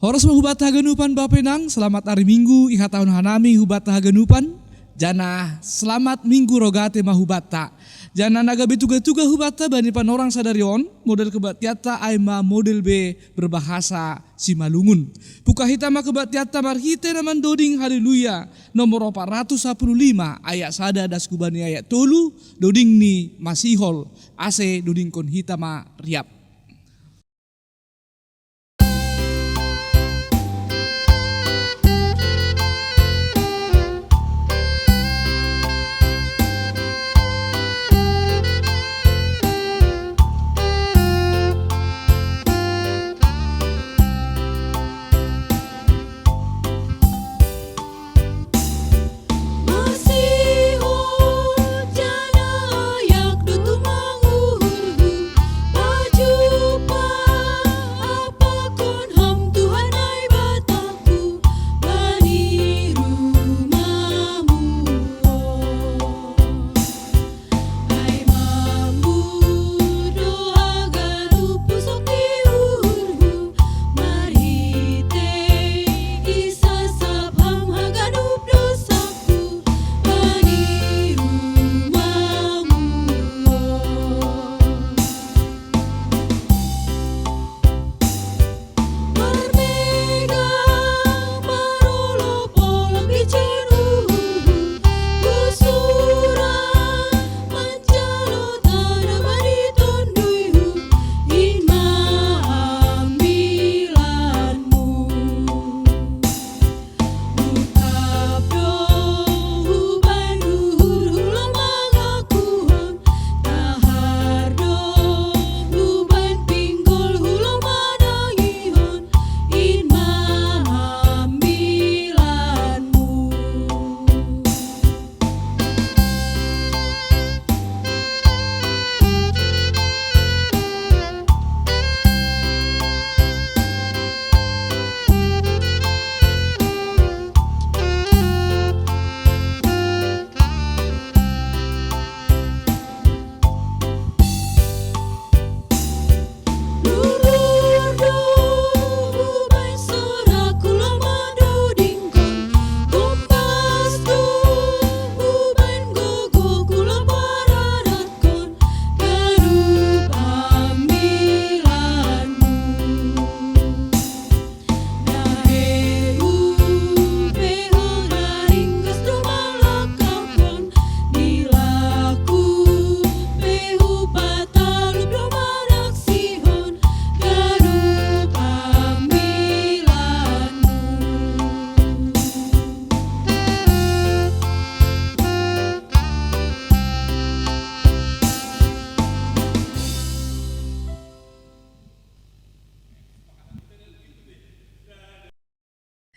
Horos mahubat haganupan bapenang, selamat hari Minggu, iha tahun hanami hubat haganupan. Jana selamat minggu rogate mahubata. Jana naga betuga-tuga hubata bani panorang sadarion, model kebatiata aima model B berbahasa Simalungun. Puka hitama kebatiata marhite naman doding haleluya nomor 415 ayat sada das kubani ayat tolu doding ni masihol ase doding kon hitama riap.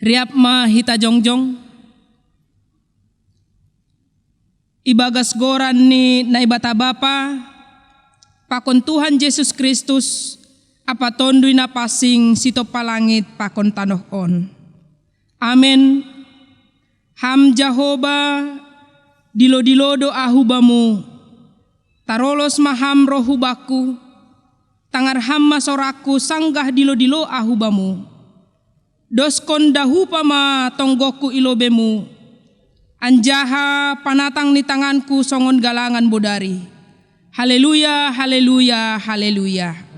Riap ma hita jongjong ibagas goran ni naibata bapa pakon Tuhan Yesus Kristus apa tondui na pasing sito palangit pakon tanoh on. Amen. Ham Jahoba dilo-dilodo ahubamu tarolos maham rohubaku tangar ham masoraku sanggah dilo-dilo ahubamu. Doskon dahupa ma tonggoku ilobemu, anjaha panatang ni tanganku songon galangan bodari. Haleluya, haleluya, haleluya. Haleluya,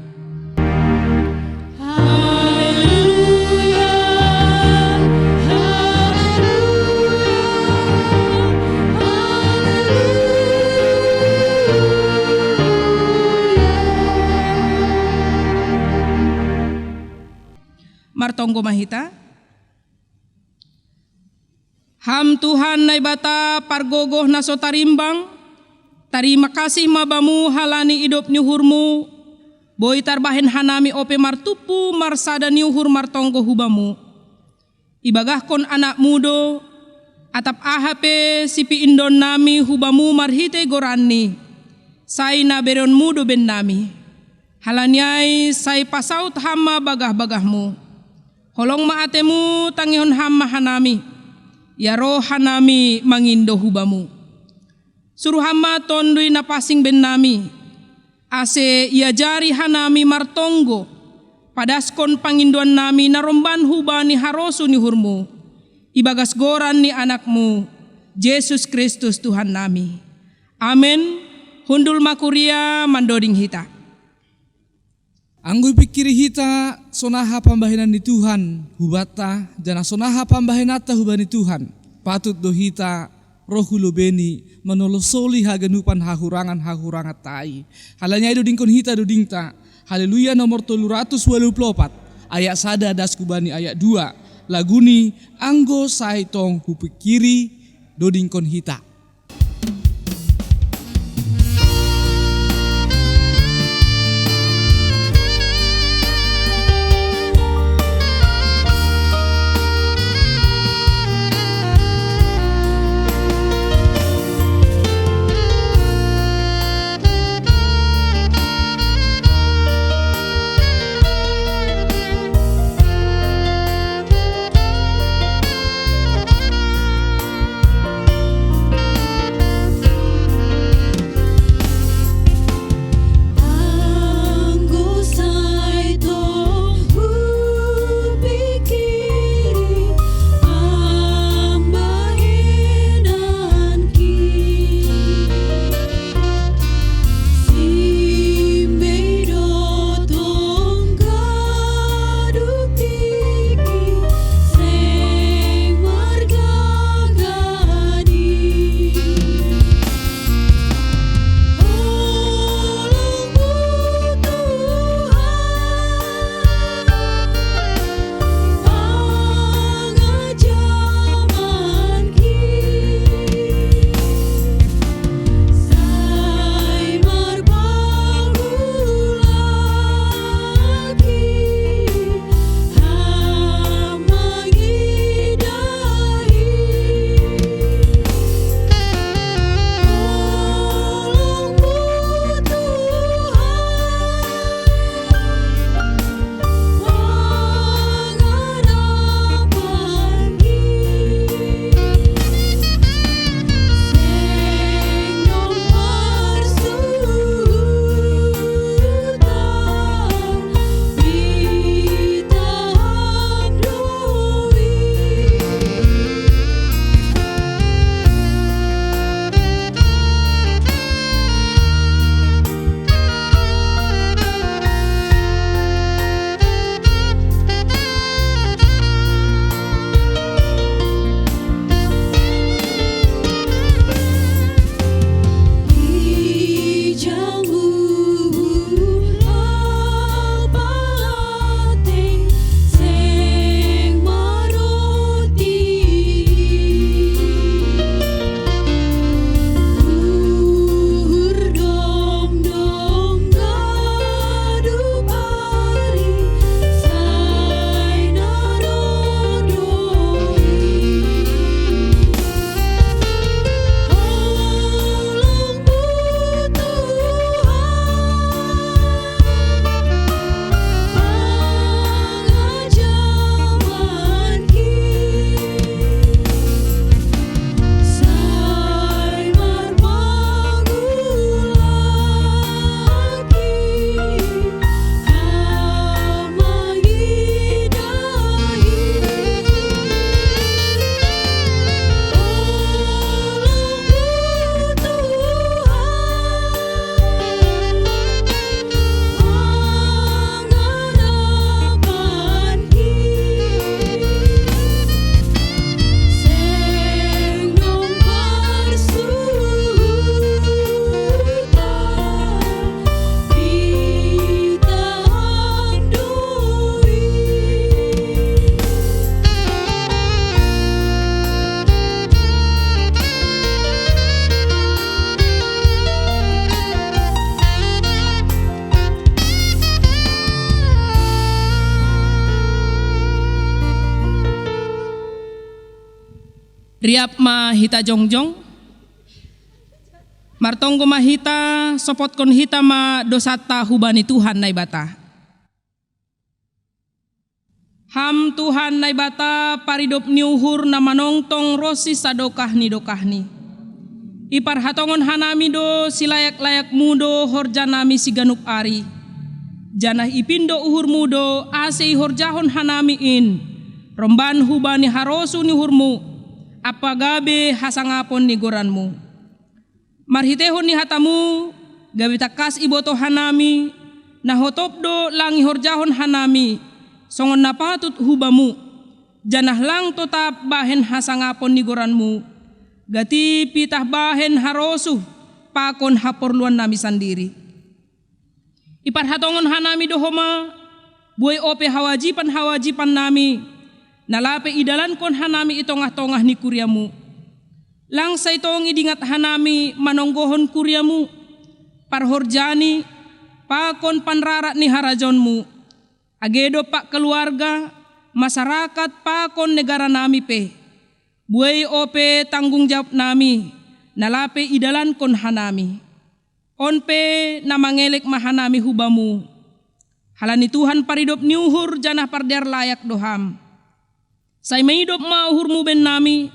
Martonggo mahita. Ham Tuhan naibata pargogoh naso tarimbang. Tarima kasih mabamu halani idop nyuhurmu. Boy tarbahen hanami ope martupu marsada nyuhur martonggo hubamu. Ibagahkon anak mudo. Atap ahape sipi indon nami hubamu marhite gorani. Sai na beron mudo ben nami. Halanyai sai pasaut hama bagah-bagahmu. Holong maatemu tangihon hama hanami. Ya roh hanami mangindo hubamu. Suruh hama tondui napasing ben nami. Ase ia jari hanami martonggo. Padaskon panginduan nami naromban hubani harosu ni hurmu. Ibagas goran ni anakmu, Yesus Kristus Tuhan nami. Amin. Hundul makuria mandoding hita. Anggo pikiri hita sonaha pambahenan ni Tuhan hubata jana sonaha pambahenata hubani Tuhan. Patut do hita rohulu beni menolosoli haganupan hahurangan tai. Halanya itu dingkon hita do dingta. Haleluya nomor 384 ayat sada das kubani ayat 2. Laguni anggo saitong hupikiri do dingkon hita. Riap ma hita jongjong, martonggo ma hita sopot kon hita ma dosata hubani Tuhan nai bata. Ham Tuhan nai bata paridop niuhur na manongtong rosi sadokahni dokahni. Ipar hatongon hanami do silayak-layak mudo horjanami si ganup ari. Janah ipindo uhurmu do ase ihorjahon hanamiin. Romban hubani harosu ni hurmu. Apagabe hasangapon ni goranmu. Marhitehon ni hatamu. Gawitakas iboto hanami. Nahotopdo lang ihorjahon hanami. Songon napatut hubamu. Janah lang tetap bahen hasangapon ni goranmu. Gati pitah bahen harosu. Pakon haporluan nami sendiri. Iparhatongon hanami dohoma, buay ope hawajipan nami, nalape idalan kon hanami itongah-tongah ni kuryamu. Lang sa itong idingat hanami manonggohon kuryamu, parhorjani, pakon panrarat ni harajonmu, agedo pak keluarga, masyarakat pakon negara nami pe, buay ope tanggung jawab nami, nalape idalan kon hanami. Onpe na mangelek mahanami hubamu. Halani Tuhan paridop niuhur janah parder layak doham. Say maidop mauhurmu ben nami.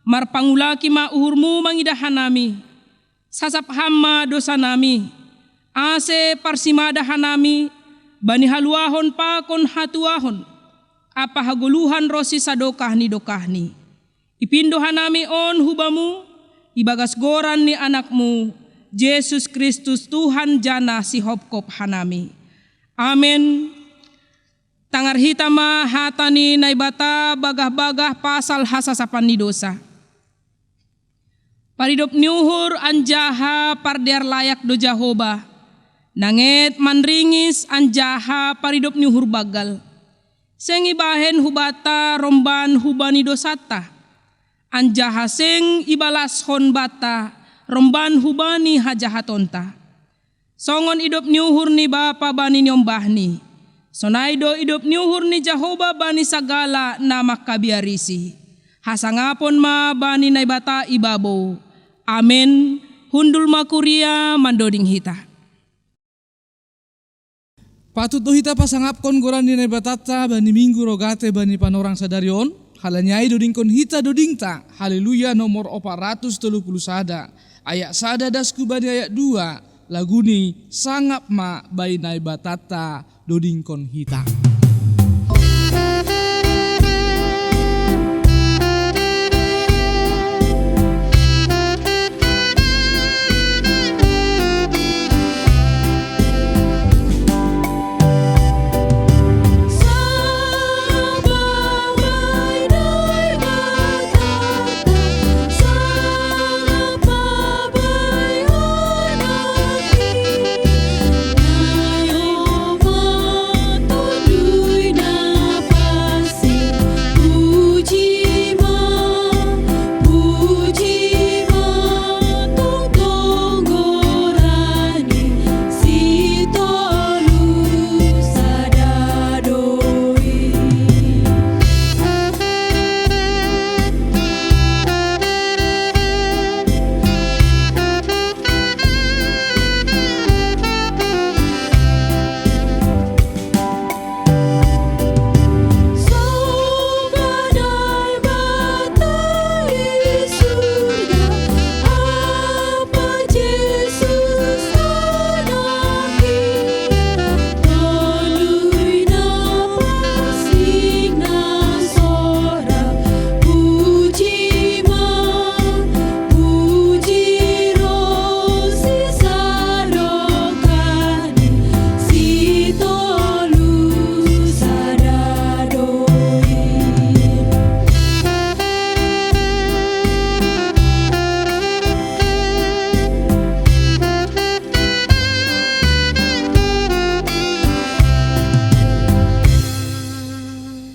Marpangulaki mauhurmu mangidahan nami. Sasap hama dosa nami. Ase parsimada hanami. Bani haluahon pakon hatuahon. Apa haguluhan rosi sadokahni dokahni. Ipindo hanami on hubamu. Ibagas goran ni anakmu. Yesus Kristus Tuhan jana si hopkop hanami. Amen. Tangar hitama hatani naibata bagah-bagah pasal hasasapan ni dosa. Paridop niuhur anjaha parder layak do Jahoba. Nanget manringis anjaha paridop niuhur bagal. Seng ibahen hubata romban hubani dosata. Anjaha seng ibalas hon bata. Romban hubani hajahatonta. Songon idop niuhur ni bapa bani nyombahni. Sonaido idop niuhur ni Jahoba bani sagala nama kabiarisi. Hasangapon ma bani naibata ibabo. Amen. Hundul makuria mandoding hita. Patut do hita pasangapkon goran di naibatata bani minggu rogate bani panorang sadarion. Halanyai dodingkon hita dodingta. Haleluya nomor 431. Ayat sada dasku bani ayat 2 laguni sangap ma bai naibatata dodingkon hita.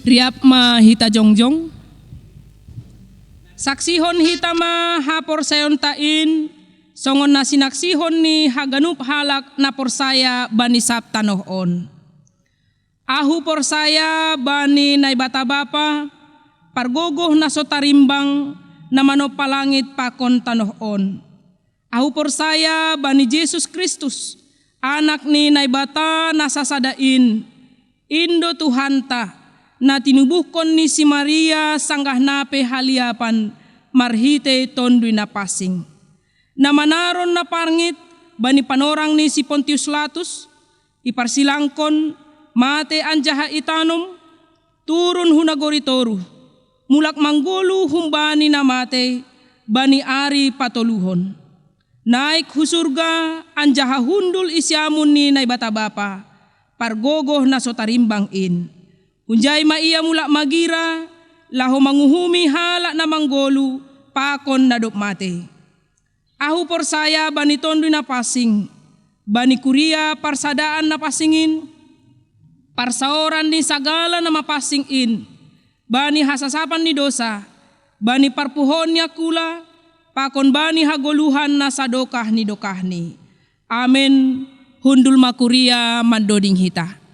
Riap ma hita jongjong. Saksihon hita ma hapor sayon tain. Songon na sinaksihon ni haganup halak na porsaya bani saptanohon. Ahu porsaya bani naibata bapa. Pargogoh na sotarimbang na manopalangit pakon tanohon. Ahu porsaya bani Yesus Kristus. Anak ni naibata nasasadain. Indo Tuhanta. Na tinubuhkon ni si Maria sanggah nape haliapan marhite tondui na pasing. Na manaron na parngit bani panorang ni si Pontius Latus, iparsilangkon mate anjaha itanom turun hunagori toru mulak manggolu humbani na mate bani ari patoluhon naik husurga anjaha hundul isyamun ni na bata bapa pargogoh na sotarimbang in unjay maiya mulak magira laho manguhumi halak na manggolu pakon na dop mate ahu porsaya bani tondo na pasing bani kuria parsadaan na pasingin parsaoran ni sagala na mapasingin bani hasasapan ni dosa bani parpuhonnya kula pakon bani hagoluhan na sadokah ni amen hundul makuria mandoding hita.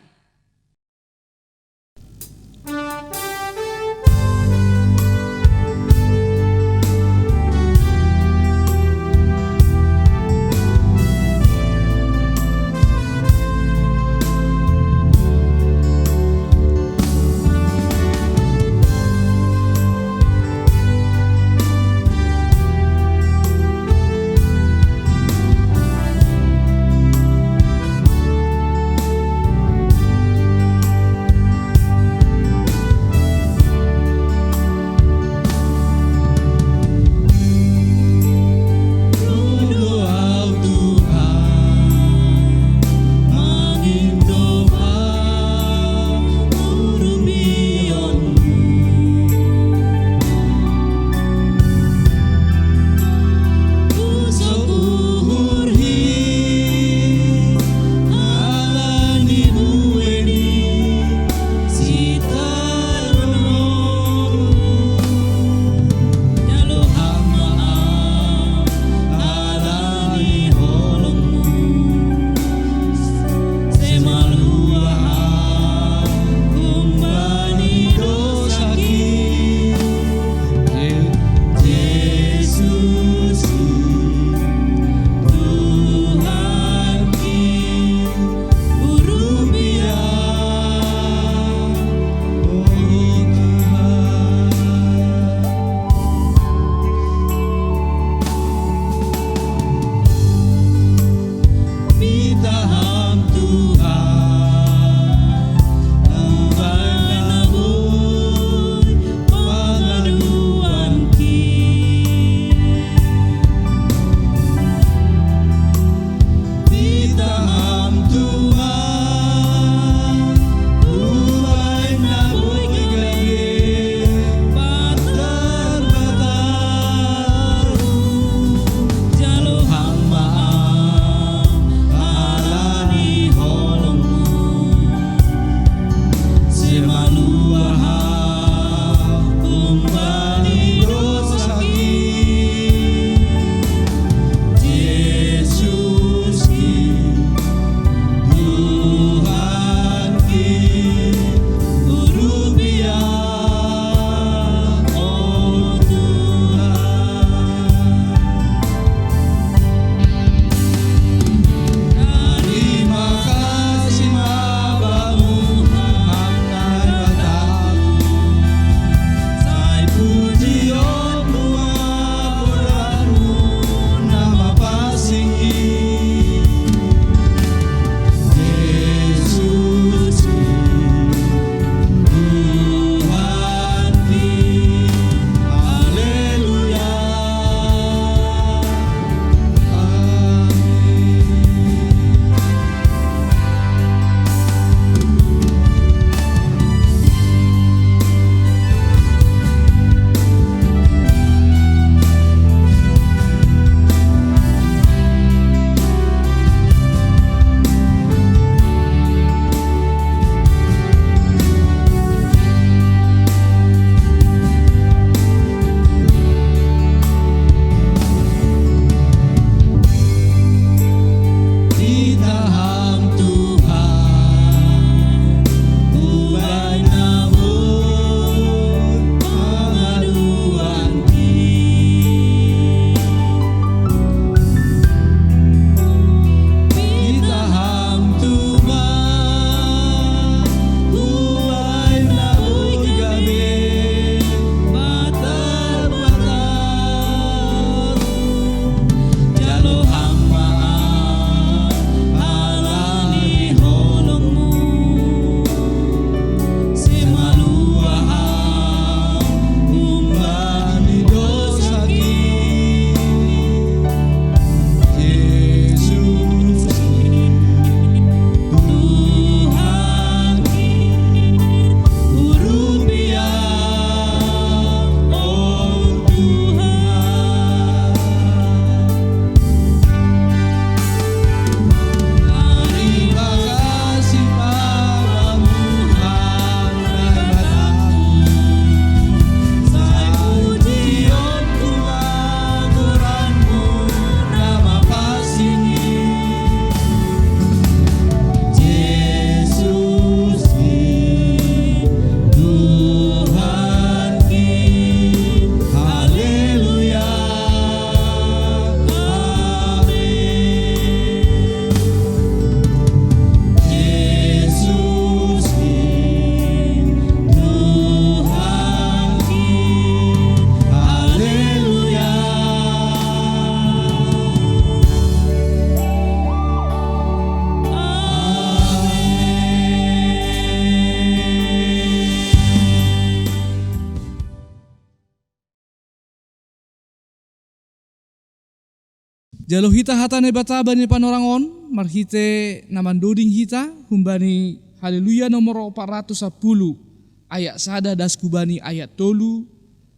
Jalo hita hatane bata bani panorangon, marhite naman doding hita, humbani haleluya nomor 410, ayat sada das kubani ayat tolu,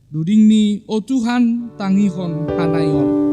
doding ni o Tuhan tangihon hanayon.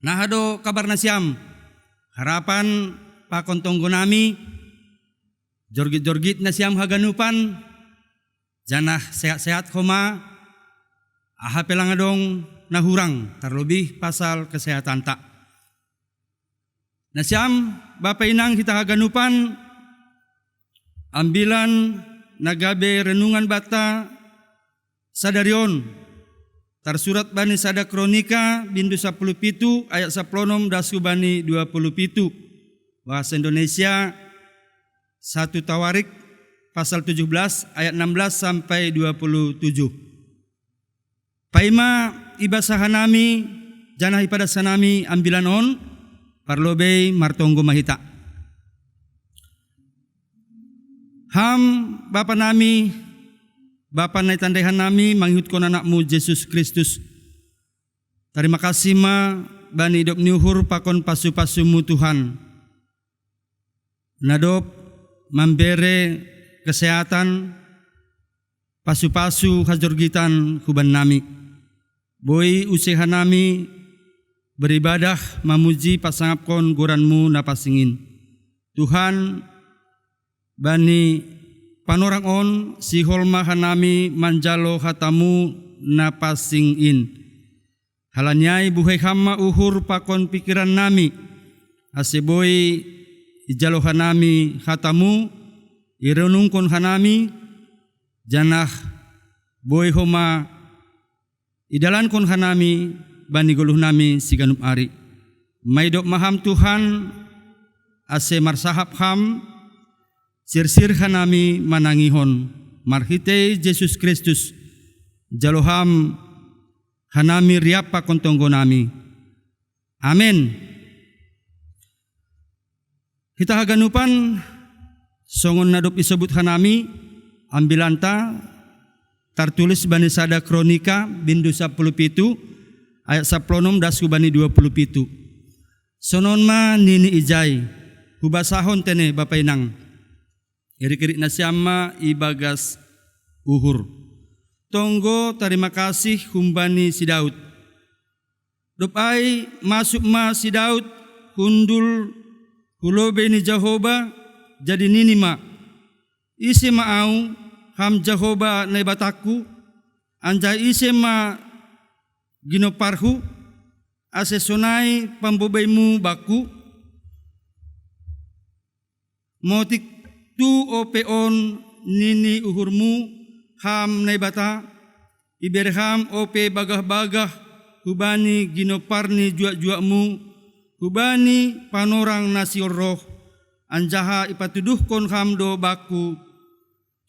Nahado kabar na siyam, harapan pakontonggo nami, jorgit-jorgit na siyam haganupan, janah sehat-sehat koma, aha pelangadong nahurang, terlebih pasal kesehatan tak. Na siyam, Bapa Inang kita haganupan, ambilan nagabe renungan bata sadarion, tersurat bani sada kronika bindu 17 ayat 10 dasku bani 27. Bahasa Indonesia 1 Tawarik pasal 17 ayat 16 sampai 27. Paima ibasahanami janah ipada sanami ambilan on parlobe martonggo mahita. Ham Bapa nami, Bapa na itandehan nami, manghut ko anakmu Yesus Kristus. Terima kasih ma bani dop niuhur pakon pasu-pasumu Tuhan. Nadop membere kesehatan pasu-pasu hajorgitan kuban nami. Boy usaha nami beribadah mamuji pasangapkon goranmu napasingin. Tuhan bani panorang on si holma hanami manjalo hatamu napasingin. Halanyai buhay hama uhur pakon pikiran nami. Aseboy ijalo hanami hatamu irenungkon hanami janah boy homa idalankon hanami bani goluh nami siganup ari. Maidok maham Tuhan ase marsahap ham sirsir hanami manangihon marhite Yesus Kristus jaloham hanami riapa kontonggo nami. Amin. Kita haganupan songon nadop isebut hanami ambilanta tertulis bani sada kronika bindu 17 ayat 10 dasku bani 27. Sonon ma nini ijai hubasahon tene Bapa Inang. Iri-kiri nasyama ibagas uhur. Tonggo terima kasih humbani si Daud. Dopai masuk ma si Daud hundul hulobe ni Jehoba jadi nini ma. Isi maau ham Jehoba na bataku anjay isi ma ginoparhu ase sonai pambobaimu baku, motik tu opeon nini uhurmu ham naibata, iberham ope bagah-bagah hubani ginoparni jua-juamu, hubani panorang nasi roh, anjaha ipatuduhkon hamdo baku,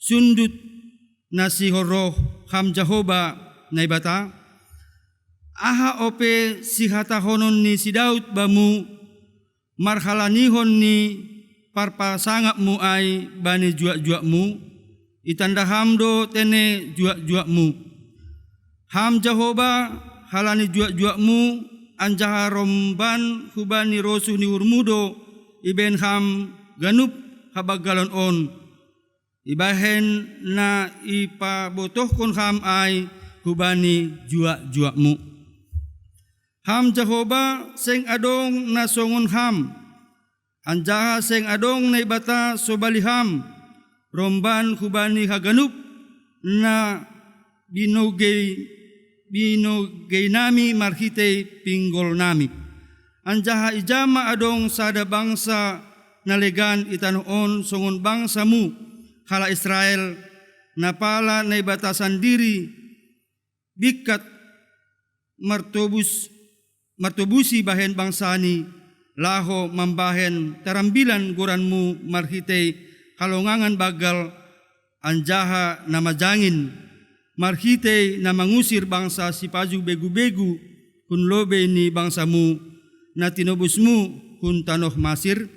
sundut nasi horoh ham Jahoba naibata, aha ope sihata honon ni si Daud bamu, marhalanihon ni parpasangapmu ai bani jua-juamu, itanda hamdo tene jua-juamu. Ham Jahoba halani jua-juamu, anjaha romban hubani rosuh ni urmudo, iben ham ganup habagalon on, ibahen na ipabotohkon ham ai hubani jua-juamu. Ham Jahoba seng adong na songon ham, anjaha seng adong na ibata sobaliham, romban hubani haganup na binogay nami marhite pinggol nami. Anjaha ijama adong sada bangsa nalegan itanoon songon bangsamu, hala Israel, napala na ibata sandiri, bikat martobusi bahen bangsani, laho mambahen tarambilan goranmu marhite halongangan bagal, anjaha na majangin, marhite na mangusir bangsa si paju begu-begu kun lobe ni bangsamu na tinobusmu kun tanoh masir,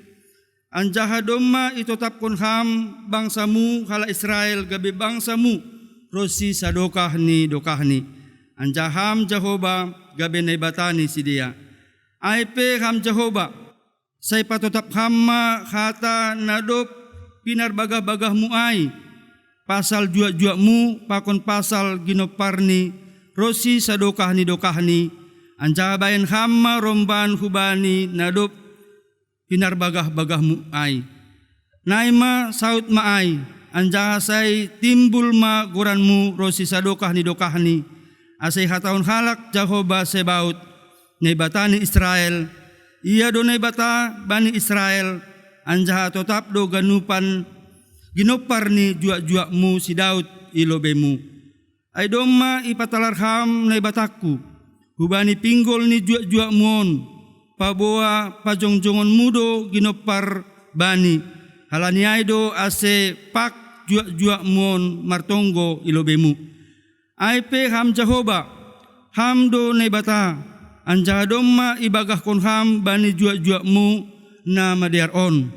anjaha domma itotapkon ham bangsamu hala Israel gabe bangsamu rosi sadokah ni dokahni, anjaham Jahoba gabe naibatani si dia. Aipe ham Jahoba, say patotap hamma hata nadop pinarbagah-bagah muai, pasal jua-juamu pakon pasal ginoparni, rosi sadokahni dokahni, anjaha bayan hamma romban hubani nadop pinarbagah-bagah muai. Naima saut maai, anjaha say timbul ma goranmu rosi sadokahni dokahni, asay hataon halak Jahoba Sebaut, naibatani Israel, iya do naibata bani Israel, anjaha totap do ganupan ginopar ni jua-juamu si Daud ilobemu. Ay domma ipatalarham naibataku, hubani pinggol ni jua-juamuon, paboa pajongjongon mudo ginopar bani, halani aido ase pak jua-juamuon martonggo ilobemu. Aipe ham Jahoba, ham do naibata, anjaha domma ibagah kon ham bani jua-juamu na madiar on.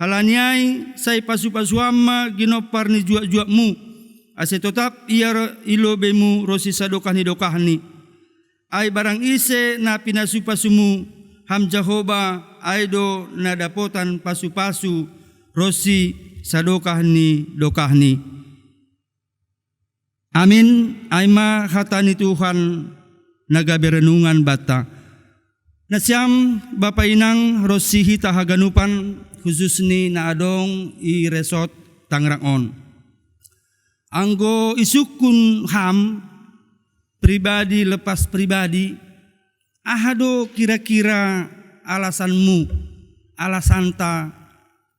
Halaniai say pasu-pasuamma ginopar ni jua-juamu, ase totap iya ilobemu rosi sadokahni dokahni. Ay barang ise na pinasupasumu, ham Jahoba aido na dapotan pasu-pasu rosi sadokahni dokahni. Amin, aima hatani Tuhan nagaberenungan bata. Nasyam Bapa Inang rosi hita haganupan khusus ni na adong i resort Tangerang. Anggo isukun ham pribadi lepas pribadi, ahado kira-kira alasanmu, alasanta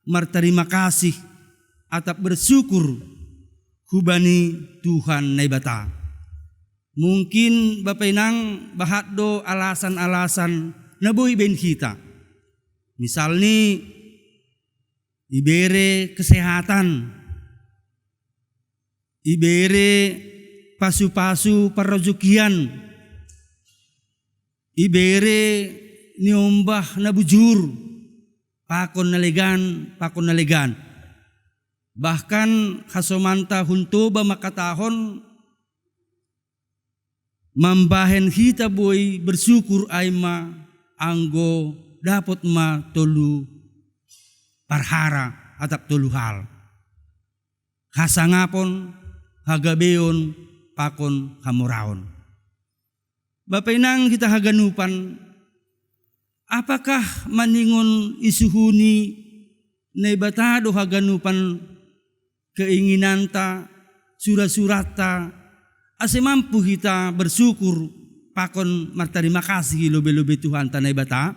marterima kasih atap bersyukur hubani Tuhan naibata. Mungkin Bapak Inang bahado alasan-alasan na boy ben kita. Misalnya ibere kesehatan, ibere pasu-pasu perrezukian, ibere niombah na bujur, pakon nalegan. Bahkan hasomanta huntoba makatahon mambahen hita boy bersyukur aima anggo dapat ma tolu parhara atap tolu hal. Hasangapon hagabeon pakon hamuraon. Bapak Inang kita haganupan, apakah maningon isuhuni naibatado haganupan keinginanta, surat-surata, ase mampu kita bersyukur pakon martarima kasih lobe-lobe Tuhan tanay bata.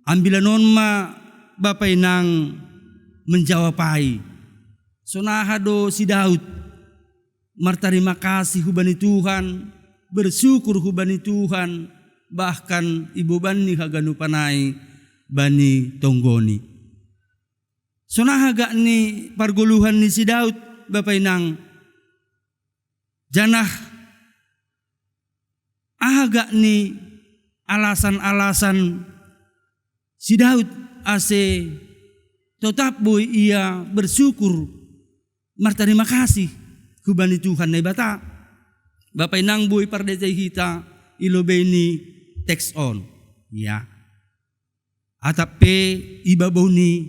Ambilanon ma bapay nang menjawapai. Sonahado si Daud martarima kasih hubani Tuhan, bersyukur hubani Tuhan, bahkan ibu bani haganu panay bani tonggoni. Sonahaga ni parguluhan ni si Daud bapay nang janah ahaga ni alasan-alasan si Daud ase tetap boy ia bersyukur martarima kasih hubani Tuhan na bata. Bapay nang boy pardetay hita ilobe ni text on. Ya. Atape ibabaw ni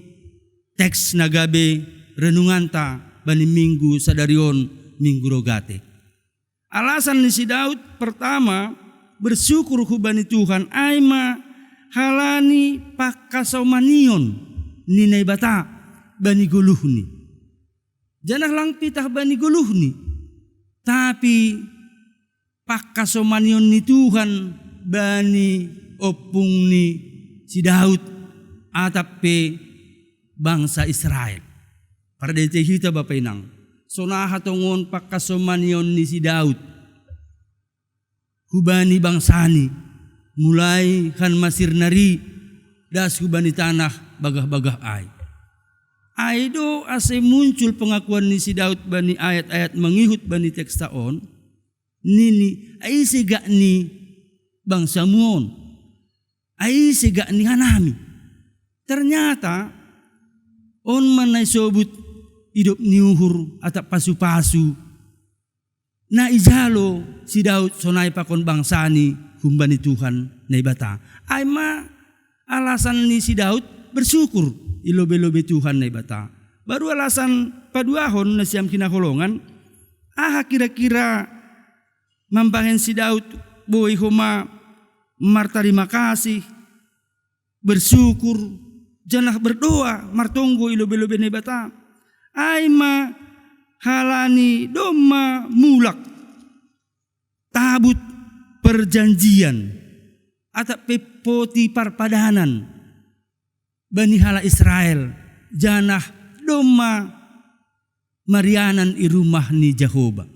text na gabi renungan ta bani minggu sadarion minggu rogate. Alasan ni si Daud pertama bersyukur hubani Tuhan ay halani pakasomanion ni naibata bani guluhni. Janah lang pitah bani guluhni. Tapi pakasomanion ni Tuhan bani opung ni si Daud atape bangsa Israel. Pada hita bapay nang sonaha tongon pakasomanion ni si Daud hubani bangsani mulai kan masir nari das hubani tanah bagah-bagah ay do ase muncul pengakuan ni si Daud bani ayat-ayat mengihut bani teks taon nini ay siga ni bangsa muon ay siga ni hanami. Ternyata on manay sobut hidup niuhur atap pasu-pasu na izalo si Daud sonay pakon bangsani humbani Tuhan na ibata. Ay alasan ni si Daud bersyukur ilobe-lobe Tuhan na ibata. Baru alasan paduahon na siyam kinakulongan, kira-kira mambahen si Daud boy huma martarima kasih, bersyukur, janah berdoa, martonggo ilobe-lobe na ibata. Ay halani doma mulak tabut perjanjian atau pepoti parpadanan bani hala Israel janah doma marianan i rumah ni Jehovah.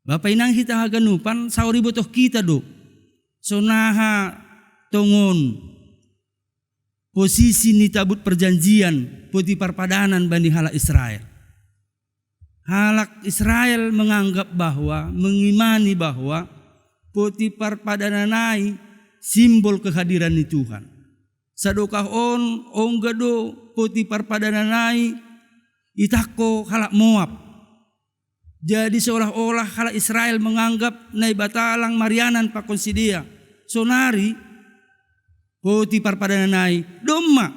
Bapak inang kita haganupan sauri botoh kita do sonaha tongon posisi ni tabut perjanjian poti parpadanan bani hala Israel. Halak Israel menganggap bahwa, mengimani bahwa poti parpadananai simbol kehadiran ni Tuhan. Sadokah onggado poti parpadananai itako halak Moab. Jadi seolah-olah halak Israel menganggap nai batalang marianan pakonsidia. Sonari poti parpadananai doma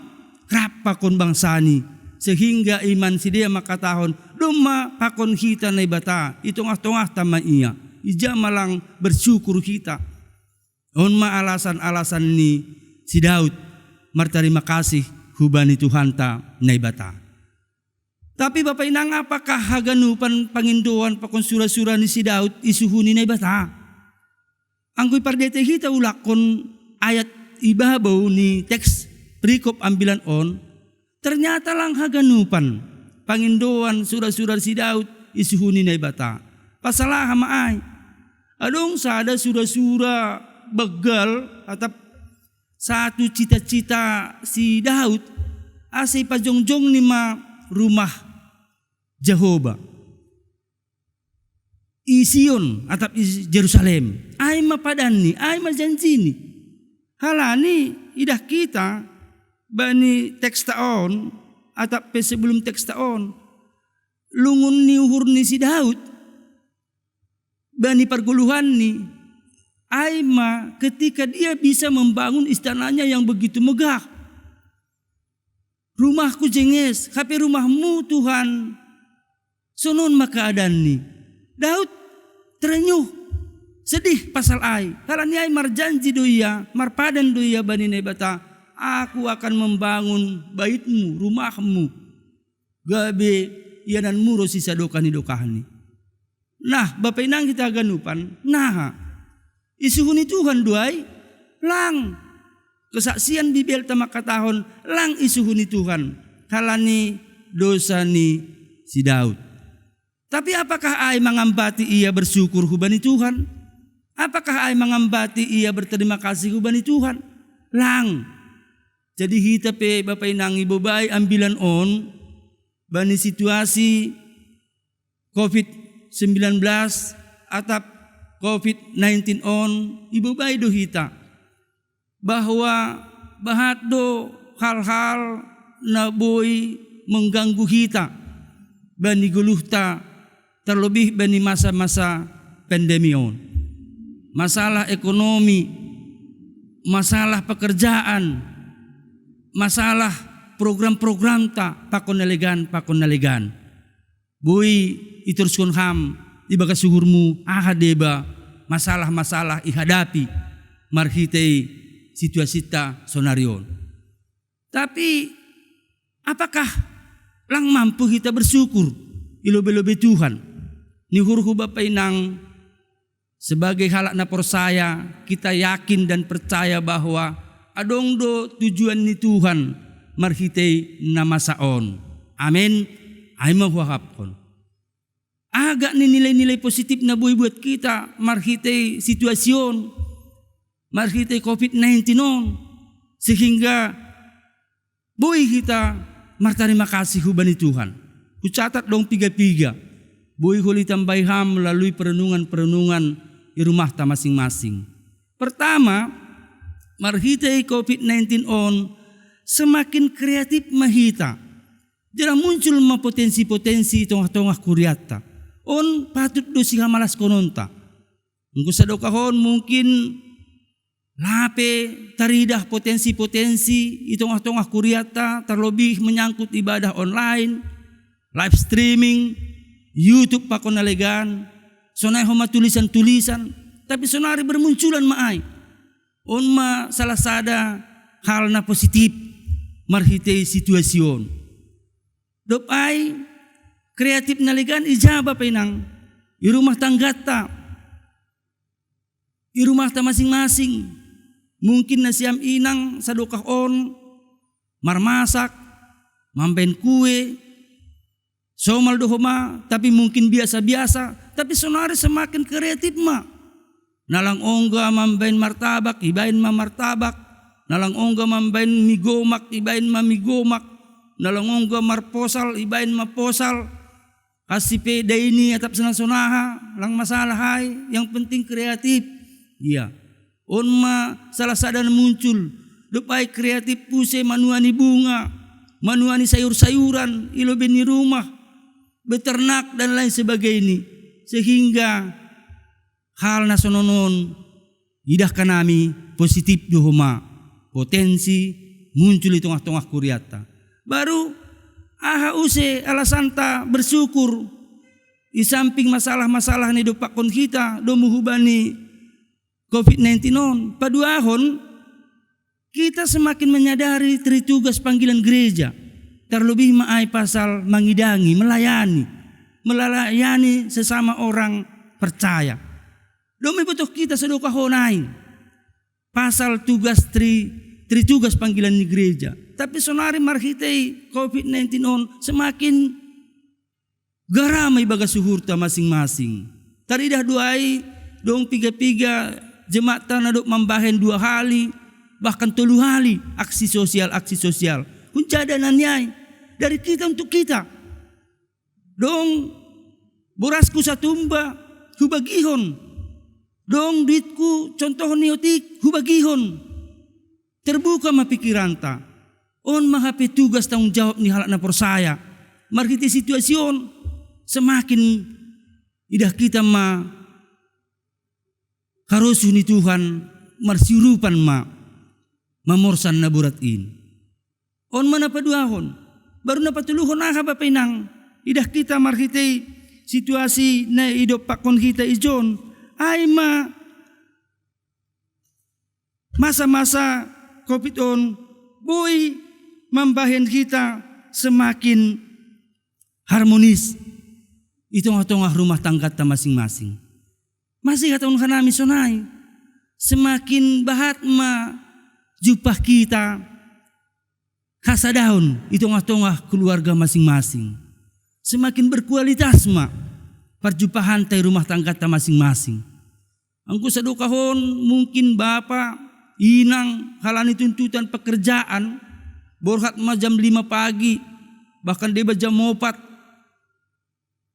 krapa kon bangsani sehingga iman si dia makatahon doma pakon kita na ibata itong-tongah tama iya ija malang bersyukur kita on alasan-alasan ni si Daud martarima kasih hubani Tuhan ta na ibata. Tapi bapak inang apakah haganupan pangindoan pakon sura-sura ni si Daud isuhuni na ibata anggoy pardete kita ulakon ayat ibabaw ni teks perikop ambilan on. Ternyata lang haganupan pangindoan sura-sura si Daud isuhuni na ibata. Pasalah maay. Adong sada sura-sura begal atau satu cita-cita si Daud asay pajongjong ni rumah Jehovah. Ision atau Jerusalem. Ay mapadan ni, ay majanji ni. Halani idah kita bani teks taon atau sebelum teks taon lungun ni uhur ni si Daud bani perguluhan ni Aima ketika dia bisa membangun istananya yang begitu megah. Rumahku jenges, tapi rumahmu Tuhan sonon makaadaan ni. Daud terenyuh sedih pasal ai. Halani ai marjanji doya, marpadan doya bani nebata. Aku akan membangun baitmu, rumahmu. Gabe ianan muro si sadokani dokahani. Nah, bapak inang kita ganupan. Nah, Isuhuni Tuhan duai lang. Kesaksian Bibel tamak katahon lang isuhuni Tuhan. Halani dosa ni si Daud. Tapi apakah ai mangambati ia bersyukur hubani Tuhan? Apakah ai mangambati ia berterima kasih hubani Tuhan? Lang. Jadi hita pe bapak inang ibu bayi ambilan on bani situasi COVID-19 atau COVID-19 on ibu bayi do hita bahwa bahat do hal-hal na boy mengganggu kita bani guluhta terlebih bani masa-masa pandemi on. Masalah ekonomi, masalah pekerjaan, masalah program-program pakon nalegan. Boy iterskon ham ibaga suhurmu deba masalah-masalah ihadapi marhitei situasi ta sonarion. Tapi apakah lang mampu kita bersyukur ilobe-lobe Tuhan? Ni hurhu bapak inang sebagai halak na persaya kita yakin dan percaya bahwa adong do tujuan ni Tuhan marhitei nama saon. Amin. Ay mahuhapkon. Agak ni nilai-nilai positif na buat kita marhitei situasyon, marhitei COVID-19 on, sehingga boy kita martarima kasih hubani Tuhan. Kucatat dong piga-piga. Boy huli tambayham melalui perenungan-perenungan di rumah ta masing-masing. Pertama, marhitei COVID-19 on semakin kreatif mahita. Jarang muncul ma potensi-potensi tongah-tongah kuryata. On patut do siha malas kononta. Ngku sadokahon mungkin lape taridah potensi-potensi itongah-tongah kuryata terlebih menyangkut ibadah online, live streaming, YouTube pakon nalegan, sonai homa tulisan-tulisan, tapi sonari bermunculan maai. On ma salah sada hal na positif marhitei situasyon. Dop ai kreatif nalegan ijaba penang di rumah tanggata, di rumah ta masing-masing. Mungkin nasiam inang sadokah on marmasak, mamben kue, somal dohoma, tapi mungkin biasa-biasa, tapi sonari semakin kreatif ma. Nalang ongga mambain martabak, ibain ma martabak. Nalang ongga mambain migomak, ibain ma migomak. Nalang ongga marposal, ibain ma posal. Kasih peda ini atap senang-sonaha, lang masalah hai, yang penting kreatif. Iya. On ma salah sadan muncul, depai kreatif puse manuani bunga, manuani sayur-sayuran, iloben di rumah, beternak dan lain sebagainya. Sehingga hal nasononon idah kanami positif dohoma potensi muncul di tengah-tengah kuryata. Baru aha use alasanta bersyukur di samping masalah-masalah ni dopakon kita do muhubani COVID-19 on. Paduahon kita semakin menyadari tritugas panggilan gereja. Terlebih maai pasal mengidangi, melayani sesama orang percaya. Domi betul kita sedokahonai pasal tugas tritugas panggilan di gereja. Tapi sonari marhitei COVID-19 on semakin garamai baga suhurta masing-masing. Taridah duai dong piga-piga jemaat tanah dok membahen 2 kali bahkan 3 kali aksi sosial. Kuncada nanyai dari kita untuk kita. Dong borasku satumba hubagihon. Dong duitku contoh niotik hubagihon. Terbuka ma pikiranta. On mahape tugas tanggung jawab ni halak na persaya. Marhiti situasyon semakin idah kita ma harusu ni Tuhan marsiurupan ma mamorsan na buratin. On mana paduahon baru na patuluhon aha bapainang idah kita marhiti situasi na idop pakon kita ijon ay masa-masa COVID on boy mambahen kita semakin harmonis itong-tongah rumah tangga ta masing-masing. Masih katong kanami sonai semakin bahat ma jupah kita kasadaon itu tengah-tengah keluarga masing-masing. Semakin berkualitas ma perjumpahan tay rumah tangga ta masing-masing. Angku sadukahon mungkin bapak, inang halani tuntutan pekerjaan, borhat ma jam 5 pagi, bahkan deba jam 4.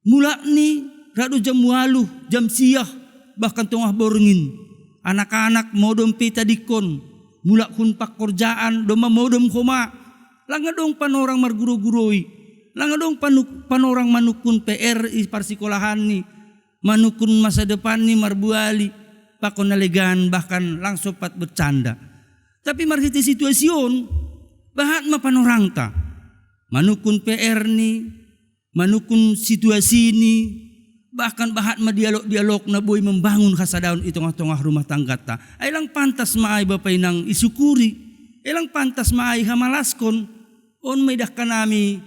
Mula ni rado jam 8, jam siah, bahkan tengah borengin. Anak-anak modom pita dikon, mula kun pak kerjaan, doma modom koma. Langadong panorang marguro-guroi, langadong panorang manukun PR parsikolahan ni, manukun masa depan ni marbuali, pakon nalegan bahkan langsung pat bercanda. Tapi marhiti situasyon, bahat ma panorang ta, manukun PR ni, manukun situasi ni, bahkan bahat ma dialog na boy membangun kasadaon itu tengah-tengah rumah tangga ta. Ay lang pantas maay bapay nang isukuri, ilang pantas maay hamalaskon, on may dakka nami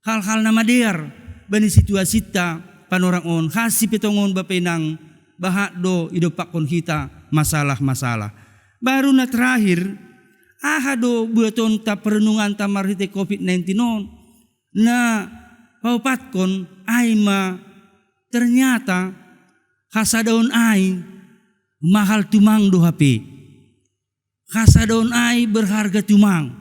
hal-hal na madear bani situasi ta panorang on kasi pitongon bapay nang bahat do idopakon kita masalah-masalah. Baru na terakhir, do buaton ta perenungan ta marhite COVID-19 on na paupatkon ay ma ternyata kasadaon ay mahal tumang do HP. Kasadaon ay berharga tumang.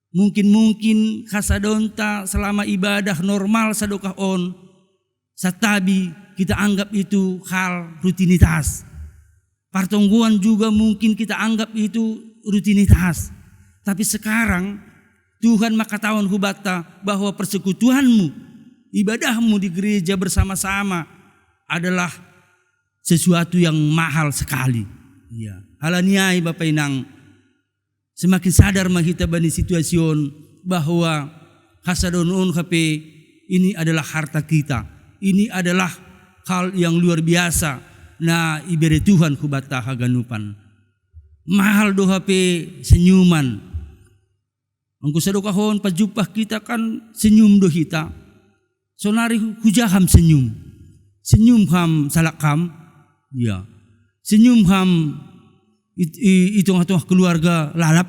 Mungkin kasadaon ta selama ibadah normal sadokah on sa tabi kita anggap itu hal rutinitas. Pertongguan juga mungkin kita anggap itu rutinitas. Tapi sekarang Tuhan makataon hubata bahwa persekutuanmu, ibadahmu di gereja bersama-sama adalah sesuatu yang mahal sekali. Ya. Halaniai Bapak Inang, semakin sadar kita bani situasyon bahwa kasadonon HP ini adalah harta kita. Ini adalah hal yang luar biasa na ibere Tuhan kubata haganupan. Mahal do HP senyuman. Angku sadokahon pajupah kita kan senyum do kita. Sonari hujaham senyum. Senyum ham salakam. Ya. Senyum ham itu tengah keluarga lalap.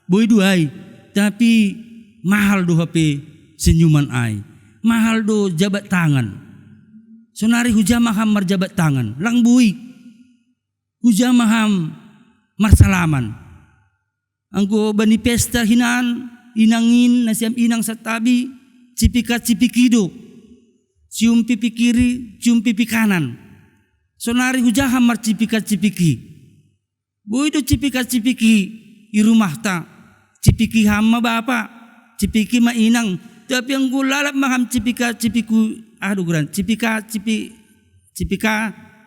Boy duai. Tapi mahal do HP senyuman ai. Mahal do jabat tangan. Sonari hujamaham marjabat tangan. Lang bui. Hujamaham marsalaman. Angko bani pesta hinaan. Inangin nasiam inang sa tabi. Cipikat cipikido. Cium pipi kiri, cium pipi kanan. Sonari hujaham mar cipikat cipiki. Boy do cipikat cipiki i rumah ta. Cipiki hama bapa. Cipiki ma inang. Tapi ang gulalap maham cipikat cipiku. Cipika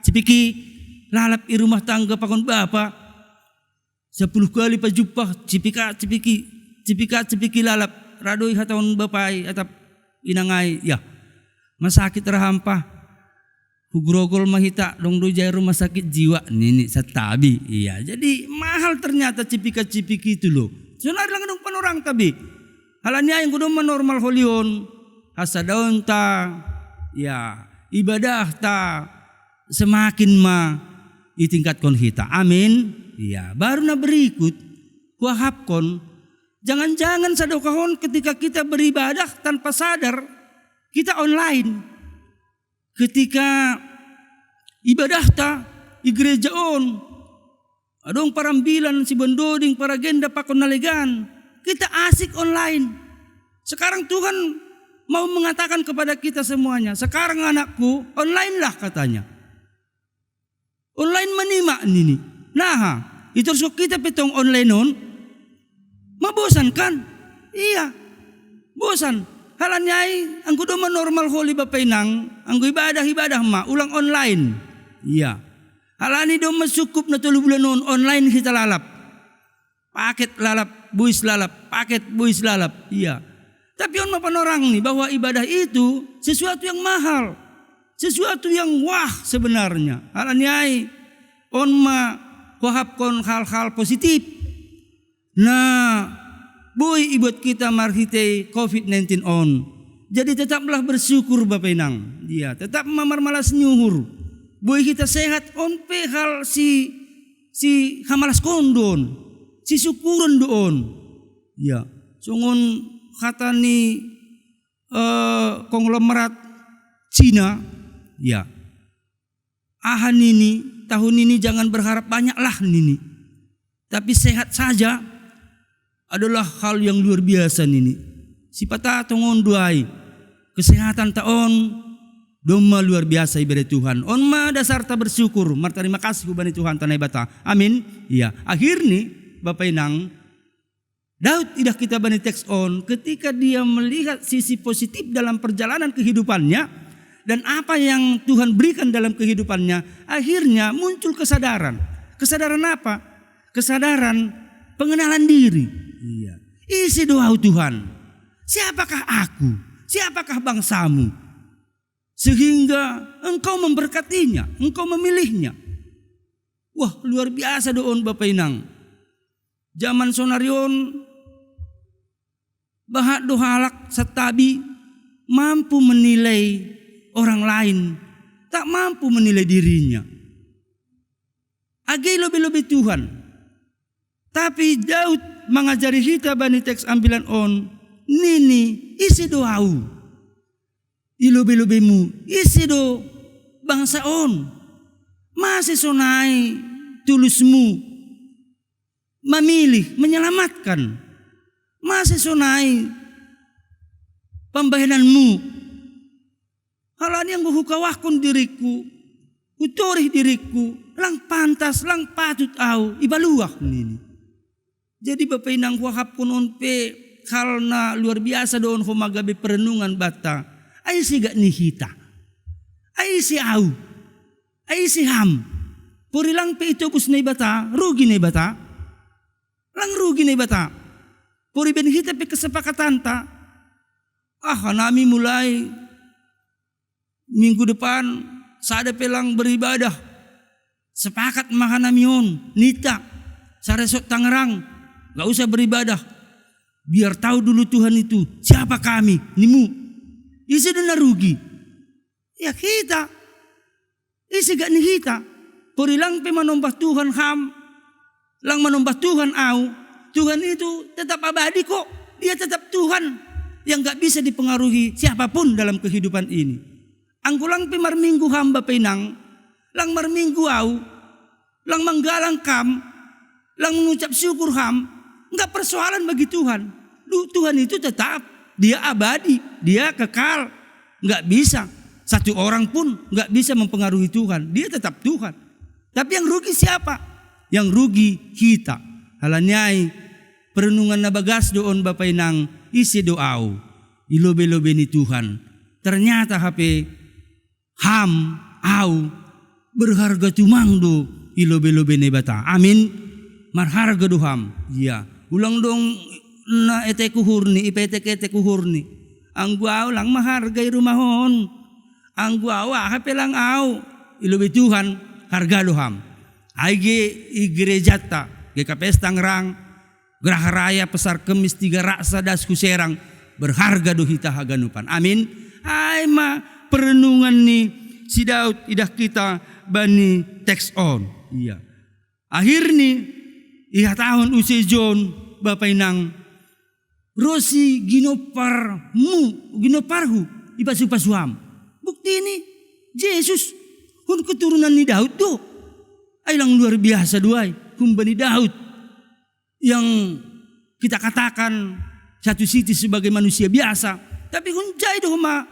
cipiki lalap i rumah tangga pakon bapa. 10 kali pajupah cipika cipiki lalap radoy hataon bapay atap inangay ya masakit rahampa hugrogol mahita dong do jay rumah sakit jiwa nini sa tabi. Iya jadi mahal ternyata cipika itu loh. Sonar lang dong panorang tabi halanya yang kudu normal holion hasadaon ta ya ibadah ta semakin itingkatkan kita. Amin. Iya, baru na berikut kuahapkon jangan-jangan sadokahon ketika kita beribadah tanpa sadar kita online. Ketika ibadah ta i gereja on adong parambilan si bondoding para agenda pakon nalegan kita asik online. Sekarang Tuhan mau mengatakan kepada kita semuanya, sekarang anakku online lah katanya. Online menima nini. Nah, itu so kita petong online on. Mabosan kan? Iya. Bosan. Halanyay, ang kudo normal holy bapay nang, ang ibadah ma, ulang online. Iya. Halani do masukup na 3 bulan noon, online kita lalap. Paket lalap, buis lalap, paket buis lalap. Iya. Tapi on mapanorang nih bahwa ibadah itu sesuatu yang mahal. Sesuatu yang wah sebenarnya. Halanyay, on kuhapkon hal-hal positif. Nah, boy ibut kita marhite COVID-19 on. Jadi tetaplah bersyukur Bapak Inang. Dia tetap malas nyuhur. Boy kita sehat on pe hal si si hamalas kondon, si syukuran doon. Ya, sungon kata ni konglomerat Cina, ya. Ahan ini tahun ini jangan berharap banyak lah ini. Tapi sehat saja adalah hal yang luar biasa ini. Sipata tongon duai kesehatan taon doma luar biasa ibadah Tuhan. On ma dasar ta bersyukur, mar terima kasih kepada Tuhan tanai bata. Amin. Iya. Akhirnya Bapak Inang Daud tidak kita bani teks on ketika dia melihat sisi positif dalam perjalanan kehidupannya dan apa yang Tuhan berikan dalam kehidupannya, akhirnya muncul kesadaran. Kesadaran apa? Kesadaran pengenalan diri. Iya. Isi doa Tuhan. Siapakah aku? Siapakah bangsamu? Sehingga engkau memberkatinya, engkau memilihnya. Wah, luar biasa doon Bapak Inang. Zaman sonarion bahak dohalak setabi mampu menilai orang lain, tak mampu menilai dirinya. Agai lebih-lebih Tuhan. Tapi Daud mengajari kita bani teks ambilan on, nini isi doau, ilobe-lobemu isi do bangsa on, masih sonai tulusmu memilih menyelamatkan, masih sonai pembayananmu. Halan yang buhukawahkun diriku, utorih diriku, lang pantas, lang patut au ibaluah nini. Jadi Bapak Inang wahap kunon pe hal na luar biasa doon ko magabi perenungan bata. Ay si gak nihita. Ay si au. Ay si ham. Puri lang pe itubos na ibata. Rugi na ibata. Lang rugi na ibata. Puri benihita pe kesepakatan ta. Nami mulai minggu depan sada pelang beribadah. Sepakat makanami on. Nita. Sa resort Tangerang. Gak usah beribadah. Biar tahu dulu Tuhan itu siapa kami, nimu. Isi dana rugi. Ya kita. Isi gak ni kita. Purilang pe manombah Tuhan ham. Lang manombah Tuhan au. Tuhan itu tetap abadi kok. Dia tetap Tuhan. Yang gak bisa dipengaruhi siapapun dalam kehidupan ini. Angkulang pe marminggu ham Bapak Inang. Lang marminggu au. Lang manggalang kam. Lang mengucap syukur ham. Enggak persoalan bagi Tuhan. Tuhan itu tetap, dia abadi, dia kekal. Enggak bisa, satu orang pun enggak bisa mempengaruhi Tuhan. Dia tetap Tuhan. Tapi yang rugi siapa? Yang rugi kita. Halanyai perenungan nabagas doon Bapak Inang isi doau. Ilobe-lobe ni Tuhan. Ternyata HP ham, au, berharga tumangdo ilobe-lobe ni bata. Amin. Marharga doham. Iya. Ulang dong na eteku hurni, ipetek-eteku hurni. Ang guaw lang mahargay rumahon. Ang guaw hape lang aw. Ilubi Tuhan harga doham. Aige igerejata, ge kapestang rang, Geraha Raya Pesar Kemis 3 Raksa dasku serang berharga dohita haganupan. Amin. Ay ma perenungan ni si Daud idah kita bani text on. Iya. Akhirnya iha tahun usia John Bapak Inang Rosi ginoparhu ipasupasuam. Bukti ini Yesus kun keturunan ni Daud do. Ay lang luar biasa duai kumbani Daud yang kita katakan satu sisi sebagai manusia biasa, tapi kunjai do ma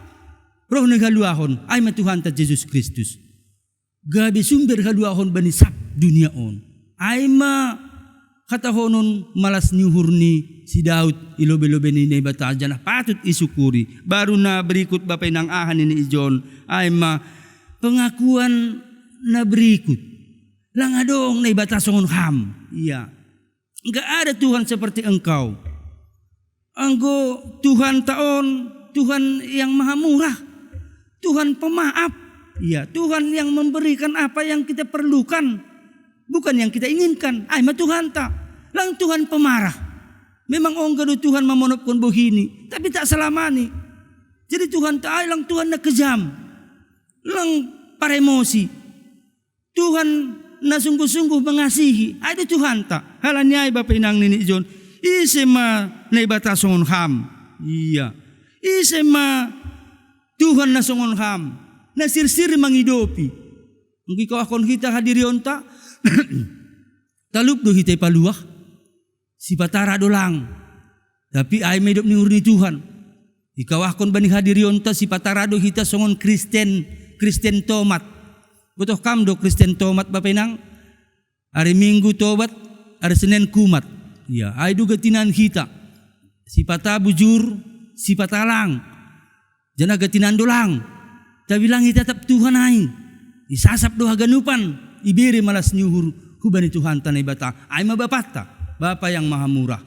roh negaluahon ay matuhan ta Yesus Kristus. Gabi sumber haluahon bani sap dunia on. Ay ma katahonon malas nyuhurni si Daud ilobe-lobe ni nebata janah patut isukuri. Baru na berikut Bapak Inang ahan ini John ay ma pengakuan na berikut. Lang adong nebata songon ham. Iya. Enggak ada Tuhan seperti engkau. Anggo Tuhan taon, Tuhan yang maha murah. Tuhan pemaaf. Iya, Tuhan yang memberikan apa yang kita perlukan. Bukan yang kita inginkan. Ay Tuhan tak. Lang Tuhan pemarah. Memang onggado Tuhan memonopkan bohini. Tapi tak selamani. Jadi Tuhan tak lang Tuhan na kejam. Lang para emosi. Tuhan na sungguh-sungguh mengasihi. Ada Tuhan tak. Halanya Bapak Inang Nini Ijon. Isema na ibata songon ham. Iya. Isema Tuhan na songon ham. Na sir-sir manghidopi. Mungkin kau akon kita hadiri onta. Talup do kita paluah. Si patara dolang. Tapi ay may ni urni Tuhan. Ikaw akon bani hadiri onta si patara do kita songon Kristen tomat. Butuh kam do Kristen tomat Bapak Inang. Hari Minggu tobat, hari Senin kumat. Ya, ay do gatinan kita. Si pata bujur, si patalang. Jana gatinan dolang. Tapi lang itatap Tuhan ay. Isasap do haganupan. Ibiri malas nyuhur. Hubani Tuhan tanay bata. Ay mabapata. Bapa yang maha murah.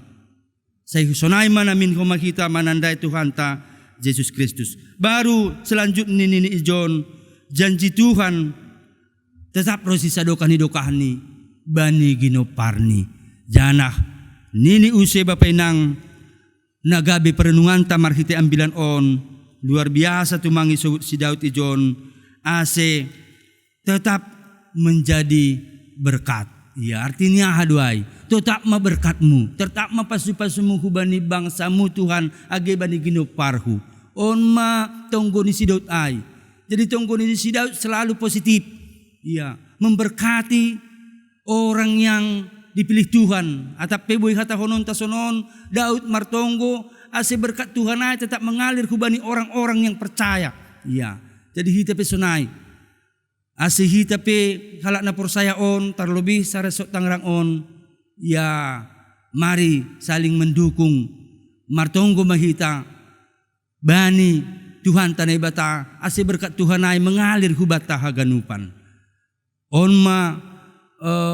Saya sonay man amin ko makita mananday Tuhan ta Yesus Kristus. Baru selanjutnya Nini Ijon. Janji Tuhan. Tetap rosisa dokan ni bani ginoparni. Janah. Nini use Bapak Inang. Nagabi perenungan tamar hiti ambilan on. Luar biasa tumangi si Daud Ijon. Ase tetap menjadi berkat. Ya artinya haduai. Tetap ma berkatmu. Tetap ma pasu-pasumu hubani bangsamu Tuhan. Age bani ginoparhu. On ma tonggo ni si Daud ay. Jadi tonggo ni si Daud selalu positif. Ya, memberkati orang yang dipilih Tuhan. Atap peboy hata honon tasonon. Daud martonggo. Ase berkat Tuhan ay tetap mengalir hubani orang-orang yang percaya. Ya, jadi hita pe sonay. Ase hita pe halak na persaya on. Terlebih saresok Tangerang on. Ya, mari saling mendukung. Martonggo mahita. Bani Tuhan tanay bata. Ase berkat Tuhan ay mengalir hubata haganupan. On ma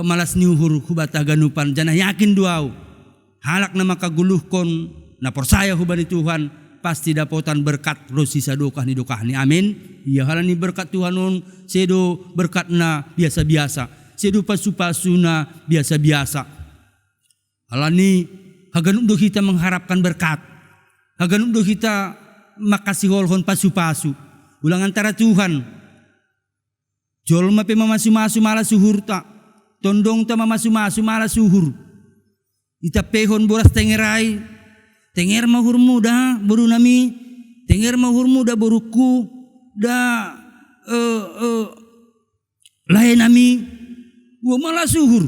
malas niuhur hubata haganupan. Jana yakin duaw. Halak na makaguluhkon. Na persaya hubani Tuhan. Pasti dapotan berkat rosisa dokah ni amin. Ya halani berkat Tuhan on. Sedo berkat na biasa-biasa. Sedo pasu-pasu na biasa-biasa. Halani haganum do kita mengharapkan berkat. Haganum do kita makasih holhon pasu-pasu. Ulang antara Tuhan. Jol ma pe mamasu-masu malah suhur tak. Tondong ta mamasu-masu malah suhur. Ita pehon boras tengerai. Tenger mahur muda boru nami. Tenger mahur muda boruku. Da lain nami. Wa malah suhur.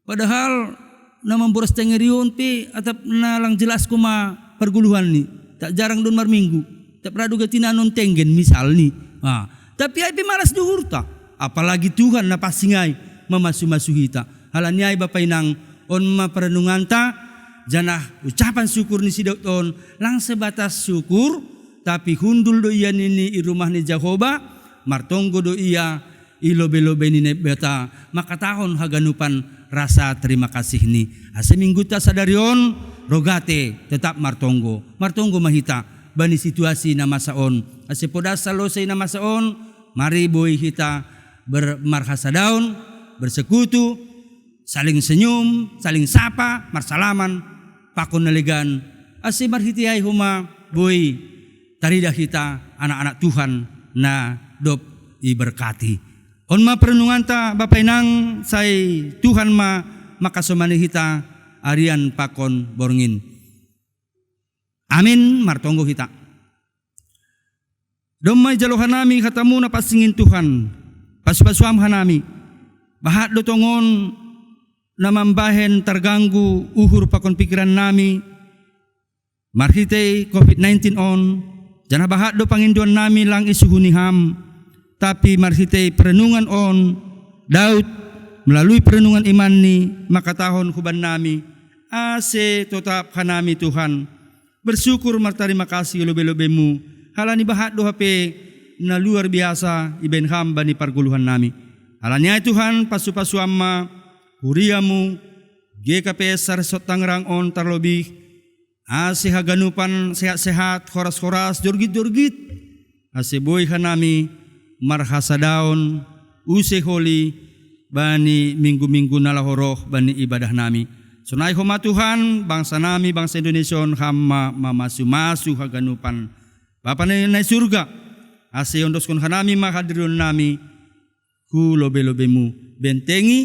Padahal nama boras tengerion pe atap na lang jelas ko ma perguluhan ni. Tak jarang don mar minggu. Tak pernah duga tinanon tenggen misal ni. Tapi ay malas duhur ta. Apalagi Tuhan na pasingay mamasu-masu hita. Halanya ay Bapak Inang on maperenungan ta. Janah ucapan syukur ni si Daud on. Lang sebatas syukur. Tapi hundul do iya nini i rumah ni Jehovah. Martonggo do iya ilobe-lobe ni nebeta. Maka tahun haganupan rasa terima kasih ni. Ase minggu ta sadarion. Rogate tetap martonggo. Martonggo mahita. Bani situasi na masaon. Ase podas salosay na masaon. Mari boy kita bermarhasa daun, bersekutu, saling senyum, saling sapa, marsalaman, pakon naligan. Ase marhiti ay huma boy tarida kita anak-anak Tuhan na dop iberkati. On ma perenungan ta Bapak Inang say Tuhan ma makasomani hita arian pakon borngin. Amin martonggo kita. Domay jalohan nami katamu na pasingin Tuhan. Paspaswam hanami. Bahat do tongon na mambahen terganggu uhur pakon pikiran nami. Marhite COVID-19 on. Jana bahat do panginduan nami lang isuhuniham. Tapi marhite perenungan on. Daud melalui perenungan iman ni makatahon kuban nami. Ase tetap hanami Tuhan. Bersyukur martarima kasih lobe-lobemu. Halani bahat do hape na luar biasa iben hamba ni parguluhan nami. Halanya Tuhan pasu-pasu amma huriamu GKPS Saresot Tangerang on terlebih ase haganupan sehat-sehat horas-horas jorgit-jorgit ase boy hanami marhasa daun use holi bani minggu-minggu nalahoroh bani ibadah nami. Sunai homa Tuhan bangsa nami bangsa Indonesia hamma mamasu-masu haganupan Bapa na surga, ase ondos kon hanami mahadiron nami, ku lobe-lobemu. Bentengi,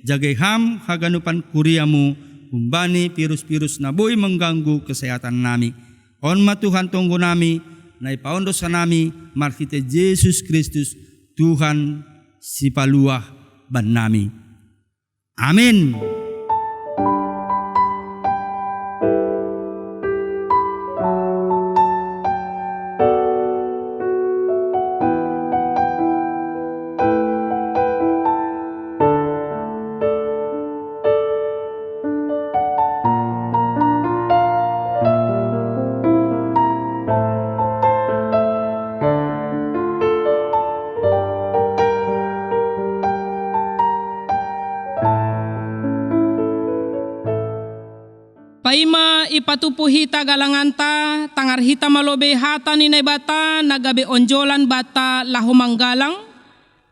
jagai ham haganupan kuriamu, humbani virus-virus na boy mengganggu kesehatan nami. Onma Tuhan tunggu nami, na ipaondos nami, markite Yesus Kristus, Tuhan si paluah ban nami. Amin. Paima ipatupu hita galanganta, tangar hita malobe hata ni bata, nagabe onjolan bata lahumanggalang,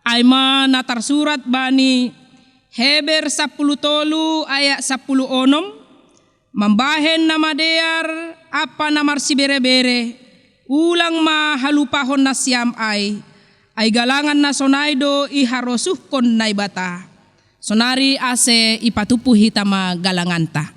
aima natar surat bani Heber 10 ayat 10 onom, mambahen nama dear apa namar si bere-bere, ulang ma halupahon na siam ay galangan na sonaido iharosuh kon na bata. Sonari ase ipatupu hita ma galanganta.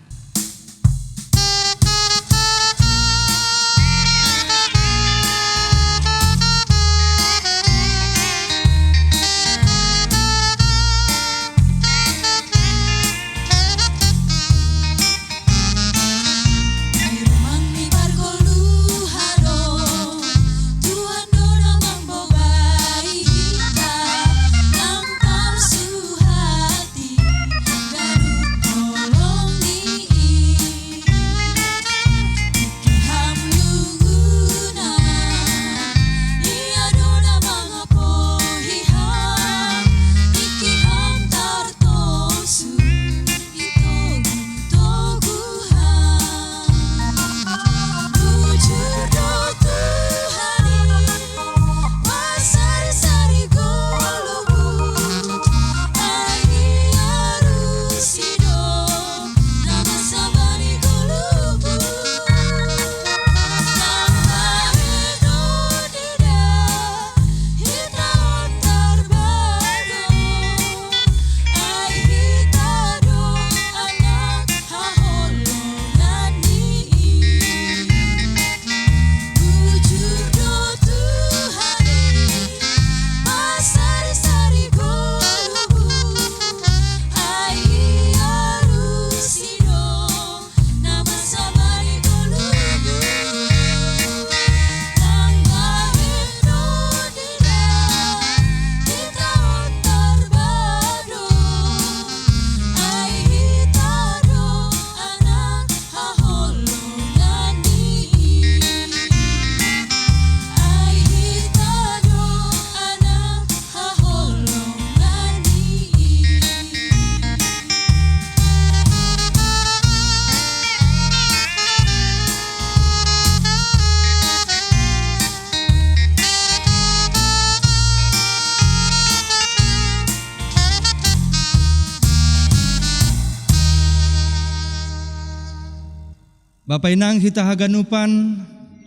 Bapak inang hita haganupan,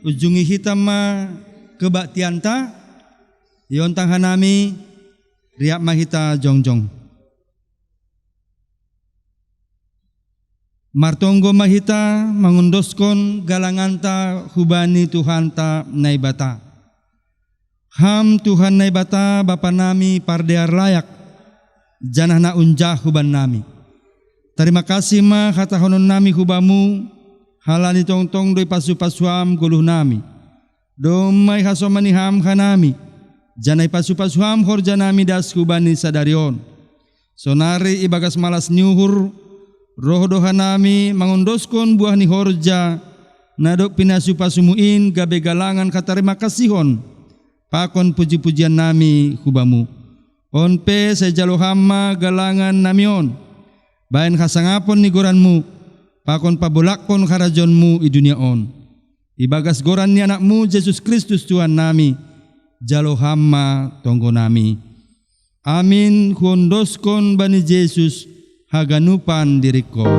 ujungi hita ma kebaktianta, yontang hanami, riak mahita jongjong. Martonggo mahita mangundoskon galanganta hubani Tuhanta naibata. Ham Tuhan naibata Bapa nami pardear layak, janah na unjah huban nami. Terima kasih ma hatahonon nami hubamu, halani tongtong doi pasu-pasuam guluh nami. Domai hasomani ham kanami. Janai pasu-pasuam horja nami das kubani sadarion. Sonari ibagas malas nyuhur. Roh doha nami mangundoskon buah ni horja. Nadok pinasu pasumuin gabe galangan katarima kasihon. Pakon puji-pujian nami kubamu. Onpe sejalo hama galangan namion. Bain kasangapon ni goranmu. Pakon pabulakon karajonmu i dunia on. Ibagas goran ni anakmu Yesus Kristus Tuhan nami. Jalo hama tonggo nami. Amin hondoskon bani Yesus haganupan dirikon.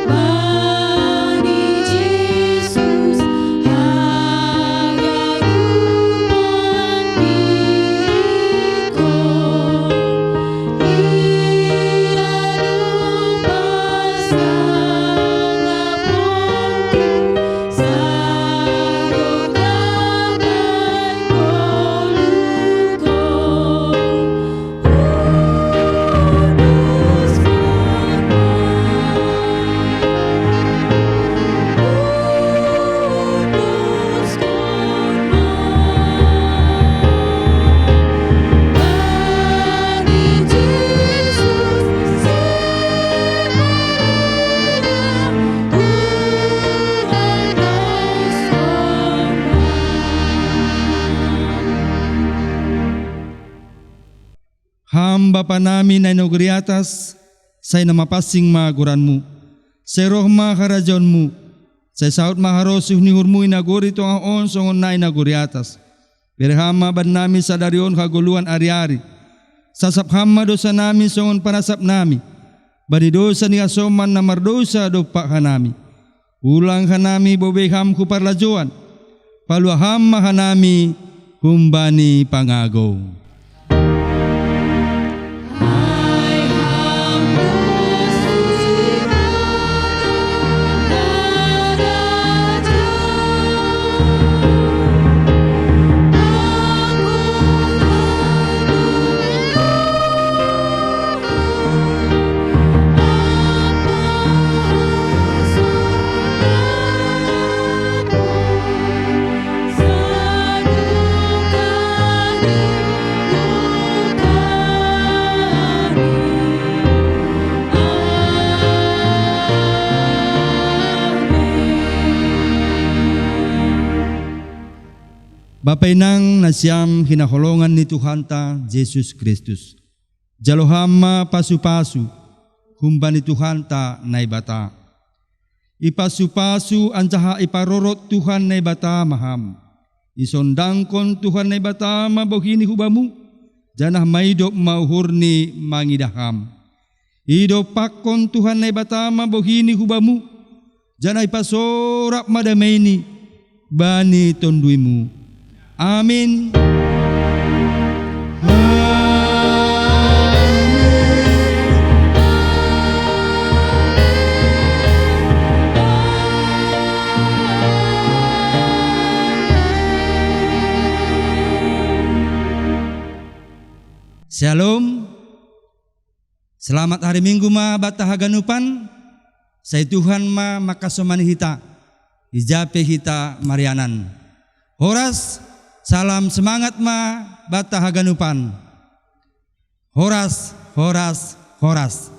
Bani Yesus haganupan Ham Bapa nami na inugri atas, say namapasing maguranmu. Say roh maharajonmu, say saut maharosuh ni hurmu inaguri to ang songon na inaguri atas. Berhama ban nami sa darion kaguluan ari-ari. Sasap hama dosa nami songon panasap nami. Badi dosa ni asoman na mardosa dopak hanami. Ulang hanami bobeham ku parlajuan. Paluaham hanami kumbani pangagaw. Bapay nang nasyam hinaholongan ni Tuhan ta Jesus Kristus. Jalohama pasu-pasu humba ni Tuhan ta naibata. Ipasu-pasu anjaha iparorot Tuhan naibata maham. Isondangkon Tuhan naibata mabohini hubamu. Janah maidop mauhurni mangidaham. Idopakon Tuhan naibata mabohini hubamu. Janah ipasorap madamaini bani tonduimu. Amin. Shalom. Selamat hari Minggu ma bata haganupan. Say Tuhan ma makasomani hita. Ijape hita marianan. Horas. Salam semangat ma bata haganupan. Horas, horas, horas.